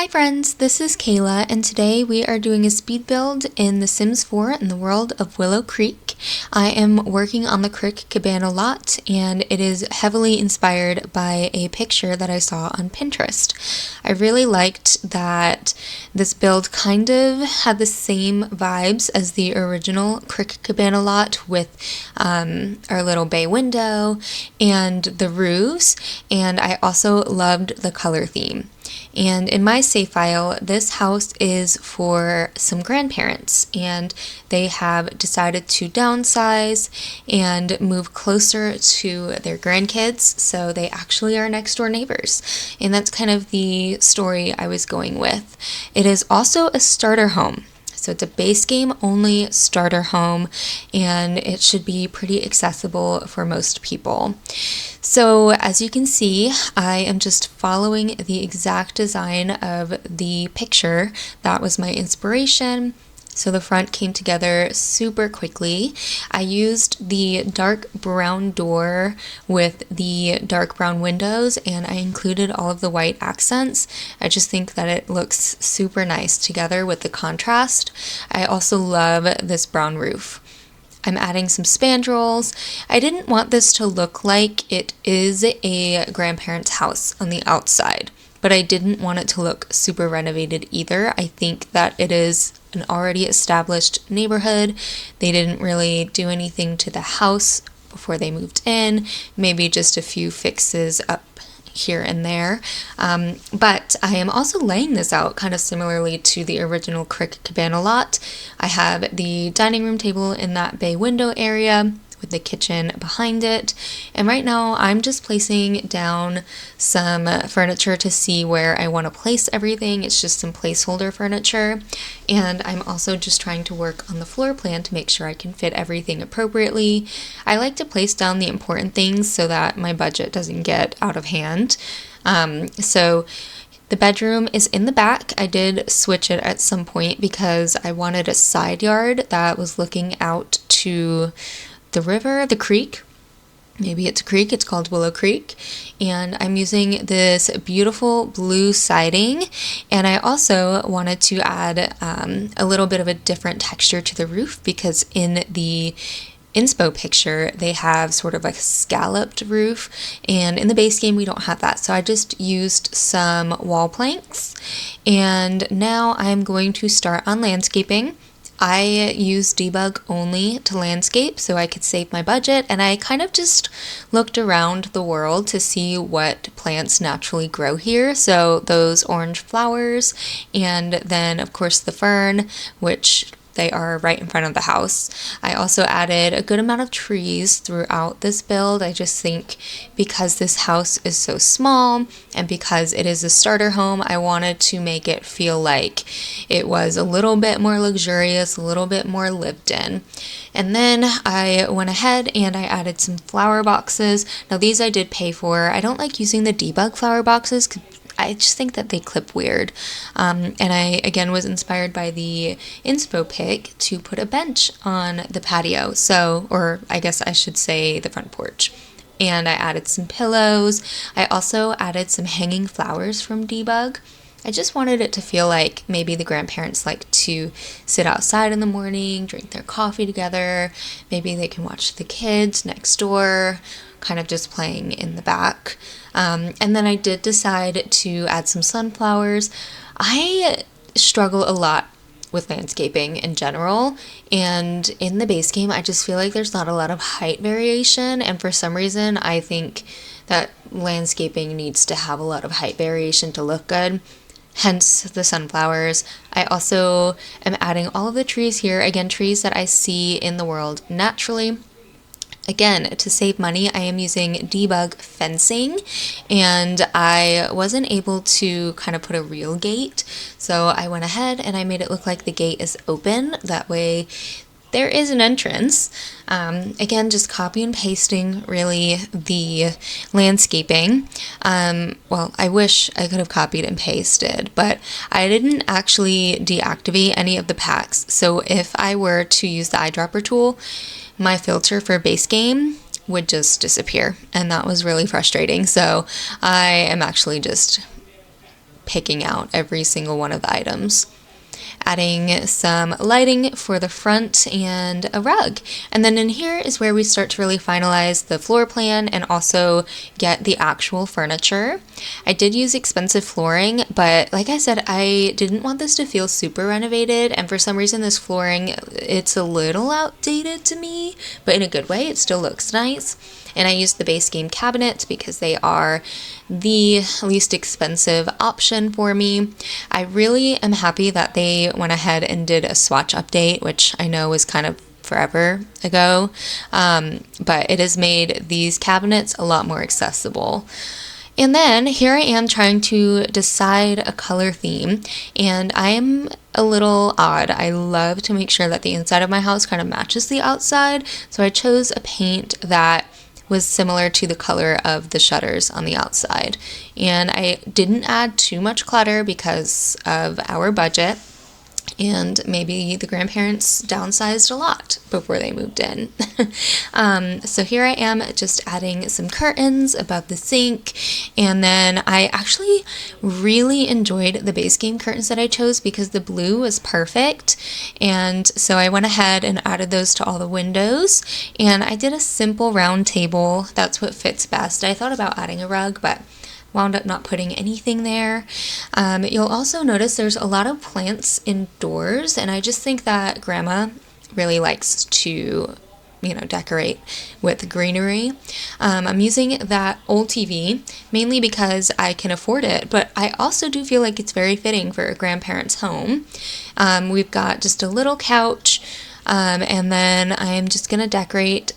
friends, this is Kayla, and today we are doing a speed build in The Sims 4 in the world of Willow Creek. I am working on the Crick Cabana lot, and it is heavily inspired by a picture that I saw on Pinterest. I really liked that this build kind of had the same vibes as the original Crick Cabana lot with our little bay window and the roofs, and I also loved the color theme. And in my save file, this house is for some grandparents, and they have decided to downsize and move closer to their grandkids, so they actually are next door neighbors. And that's kind of the story I was going with. It is also a starter home. So it's a base game only starter home, and it should be pretty accessible for most people. So as you can see, I am just following the exact design of the picture. That was my inspiration. So the front came together super quickly. I used the dark brown door with the dark brown windows, and I included all of the white accents. I just think that it looks super nice together with the contrast. I also love this brown roof. I'm adding some spandrels. I didn't want this to look like it is a grandparent's house on the outside, but I didn't want it to look super renovated either. I think that it is an already established neighborhood. They didn't really do anything to the house before they moved in, maybe just a few fixes up here and there. But I am also laying this out kind of similarly to the original Crick Cabana lot. I have the dining room table in that bay window area with the kitchen behind it. And right now I'm just placing down some furniture to see where I want to place everything. It's just some placeholder furniture. And I'm also just trying to work on the floor plan to make sure I can fit everything appropriately. I like to place down the important things so that my budget doesn't get out of hand. So the bedroom is in the back. I did switch it at some point because I wanted a side yard that was looking out to the river, the creek. Maybe it's a creek. It's called Willow Creek. And I'm using this beautiful blue siding. And I also wanted to add a little bit of a different texture to the roof because in the inspo picture, they have sort of a scalloped roof, and in the base game we don't have that. So I just used some wall planks, and now I'm going to start on landscaping. I use debug only to landscape so I could save my budget, and I kind of just looked around the world to see what plants naturally grow here. So those orange flowers, and then of course the fern, which they are right in front of the house. I also added a good amount of trees throughout this build. I just think because this house is so small and because it is a starter home, I wanted to make it feel like it was a little bit more luxurious, a little bit more lived in. And then I went ahead and I added some flower boxes. Now these I did pay for. I don't like using the debug flower boxes. I just think that they clip weird. And I, again, was inspired by the inspo pic to put a bench on the patio. So, or I guess I should say the front porch. And I added some pillows. I also added some hanging flowers from debug. I just wanted it to feel like maybe the grandparents like to sit outside in the morning, drink their coffee together. Maybe they can watch the kids next door, kind of just playing in the back. And then I did decide to add some sunflowers. I struggle a lot with landscaping in general, and in the base game I just feel like there's not a lot of height variation, and for some reason I think that landscaping needs to have a lot of height variation to look good. Hence the sunflowers. I also am adding all of the trees here, again trees that I see in the world naturally. Again, to save money, I am using debug fencing, and I wasn't able to kind of put a real gate, so I went ahead and I made it look like the gate is open. That way there is an entrance. Again, just copy and pasting really the landscaping. Well, I wish I could have copied and pasted, but I didn't actually deactivate any of the packs. So if I were to use the eyedropper tool, my filter for base game would just disappear, and that was really frustrating. So I am actually just picking out every single one of the items. Adding some lighting for the front and a rug. And then in here is where we start to really finalize the floor plan and also get the actual furniture. I did use expensive flooring, but like I said, I didn't want this to feel super renovated, and for some reason this flooring, it's a little outdated to me, but in a good way. It still looks nice. And I used the base game cabinets because they are the least expensive option for me. I really am happy that they went ahead and did a swatch update, which I know was kind of forever ago, but it has made these cabinets a lot more accessible. And then here I am trying to decide a color theme, and I am a little odd. I love to make sure that the inside of my house kind of matches the outside, so I chose a paint that was similar to the color of the shutters on the outside. And I didn't add too much clutter because of our budget, and maybe the grandparents downsized a lot before they moved in. So here I am just adding some curtains above the sink, and then I actually really enjoyed the base game curtains that I chose because the blue was perfect, and so I went ahead and added those to all the windows, and I did a simple round table. That's what fits best. I thought about adding a rug, but wound up not putting anything there. You'll also notice there's a lot of plants indoors, and I just think that Grandma really likes to, decorate with greenery. I'm using that old TV mainly because I can afford it, but I also do feel like it's very fitting for a grandparent's home. We've got just a little couch, and then I'm just gonna decorate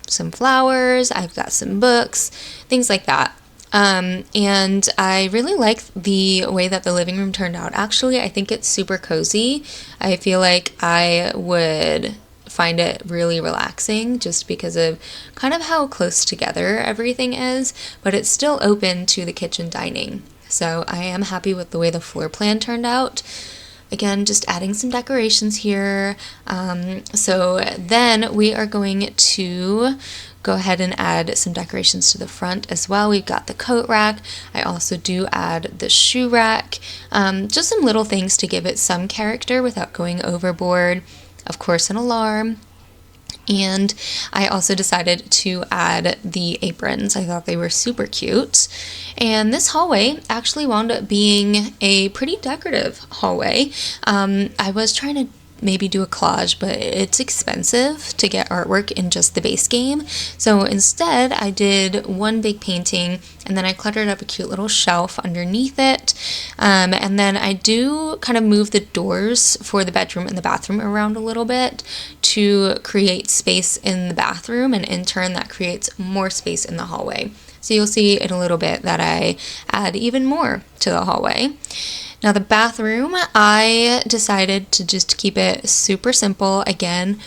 some flowers. I've got some books, things like that. And I really like the way that the living room turned out. Actually, I think it's super cozy. I feel like I would find it really relaxing just because of kind of how close together everything is, but it's still open to the kitchen dining. So I am happy with the way the floor plan turned out. Again, just adding some decorations here. So then we are going to go ahead and add some decorations to the front as well. We've got the coat rack. I also do add the shoe rack. Just some little things to give it some character without going overboard. Of course, an alarm. And I also decided to add the aprons. I thought they were super cute. And this hallway actually wound up being a pretty decorative hallway. I was trying to maybe do a collage, but it's expensive to get artwork in just the base game. So instead, I did one big painting, and then I cluttered up a cute little shelf underneath it. And then I do kind of move the doors for the bedroom and the bathroom around a little bit to create space in the bathroom, and in turn that creates more space in the hallway. So you'll see in a little bit that I add even more to the hallway. Now the bathroom, I decided to just keep it super simple. Again,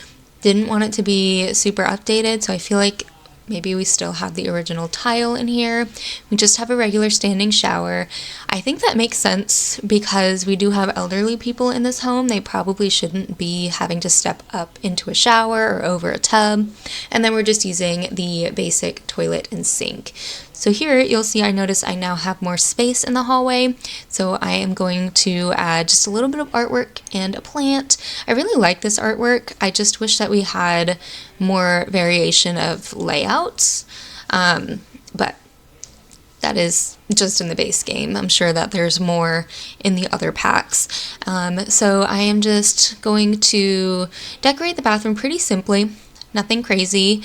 didn't want it to be super updated, so I feel like maybe we still have the original tile in here. We just have a regular standing shower. I think that makes sense because we do have elderly people in this home. They probably shouldn't be having to step up into a shower or over a tub. And then we're just using the basic toilet and sink. So here you'll see I notice I now have more space in the hallway, so I am going to add just a little bit of artwork and a plant. I really like this artwork. I just wish that we had more variation of layouts, but that is just in the base game. I'm sure that there's more in the other packs. So I am just going to decorate the bathroom pretty simply. Nothing crazy.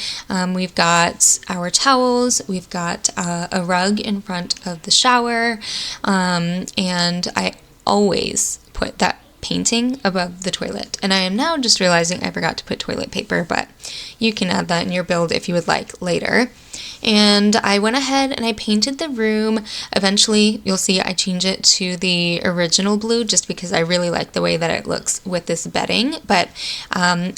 We've got our towels, we've got a rug in front of the shower, and I always put that painting above the toilet. And I am now just realizing I forgot to put toilet paper, but you can add that in your build if you would like later. And I went ahead and I painted the room. Eventually, you'll see I change it to the original blue just because I really like the way that it looks with this bedding. But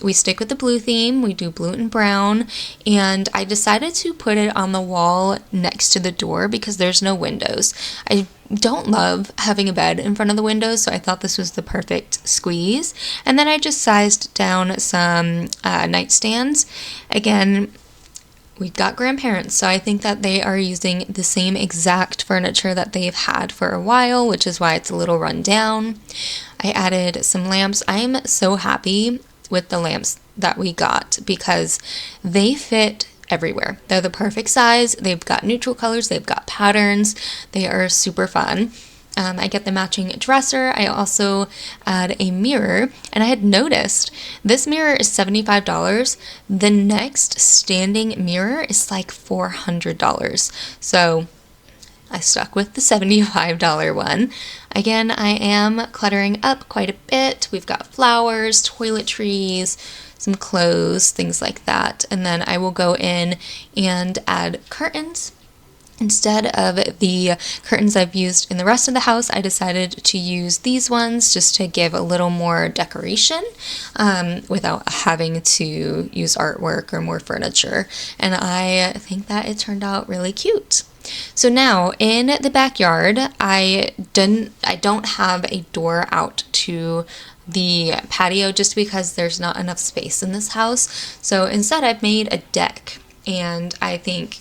we stick with the blue theme. We do blue and brown. And I decided to put it on the wall next to the door because there's no windows. I don't love having a bed in front of the windows, so I thought this was the perfect squeeze. And then I just sized down some nightstands. Again, we've got grandparents, so I think that they are using the same exact furniture that they've had for a while, which is why it's a little run down. I added some lamps. I am so happy with the lamps that we got because they fit everywhere. They're the perfect size. They've got neutral colors. They've got patterns. They are super fun. I get the matching dresser. I also add a mirror, and I had noticed this mirror is $75. The next standing mirror is like $400. So I stuck with the $75 one. Again, I am cluttering up quite a bit. We've got flowers, toiletries, some clothes, things like that. And then I will go in and add curtains. Instead of the curtains I've used in the rest of the house, I decided to use these ones just to give a little more decoration without having to use artwork or more furniture. And I think that it turned out really cute. So now in the backyard, I don't have a door out to the patio just because there's not enough space in this house. So instead I've made a deck, and I think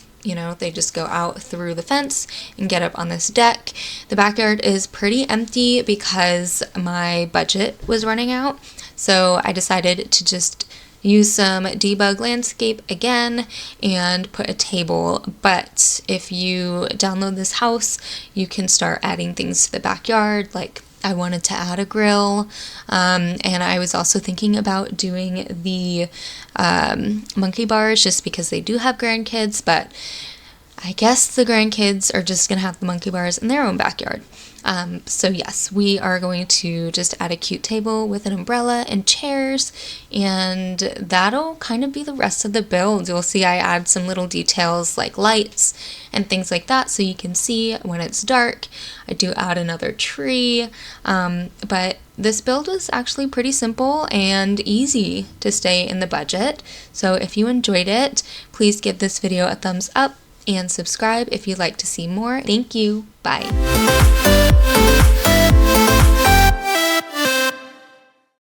they just go out through the fence and get up on this deck. The backyard is pretty empty because my budget was running out. So I decided to just use some debug landscape again and put a table. But if you download this house, you can start adding things to the backyard. Like I wanted to add a grill, and I was also thinking about doing the monkey bars just because they do have grandkids, but I guess the grandkids are just going to have the monkey bars in their own backyard. So yes, we are going to just add a cute table with an umbrella and chairs, and that'll kind of be the rest of the build. You'll see I add some little details like lights and things like that so you can see when it's dark. I do add another tree, but this build was actually pretty simple and easy to stay in the budget. So if you enjoyed it, please give this video a thumbs up and subscribe if you'd like to see more. Thank you. Bye.